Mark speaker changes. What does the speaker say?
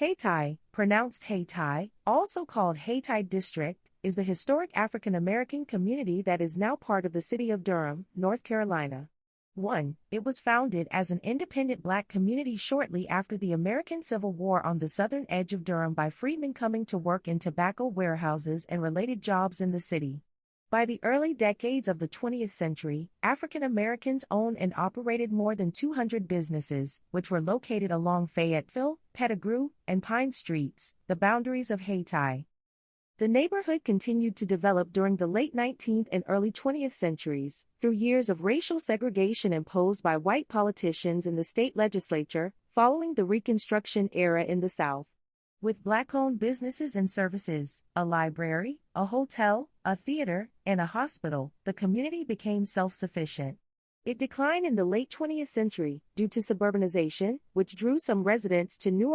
Speaker 1: Haiti, pronounced Haiti, also called Haiti District, is the historic African-American community that is now part of the city of Durham, North Carolina. 1. It was founded as an independent black community shortly after the American Civil War on the southern edge of Durham by freedmen coming to work in tobacco warehouses and related jobs in the city. By the early decades of the 20th century, African Americans owned and operated more than 200 businesses, which were located along Fayetteville, Pettigrew, and Pine Streets, the boundaries of Haiti. The neighborhood continued to develop during the late 19th and early 20th centuries, through years of racial segregation imposed by white politicians in the state legislature, following the Reconstruction era in the South. With black-owned businesses and services, a library, a hotel, a theater, and a hospital, the community became self-sufficient. It declined in the late 20th century due to suburbanization, which drew some residents to newer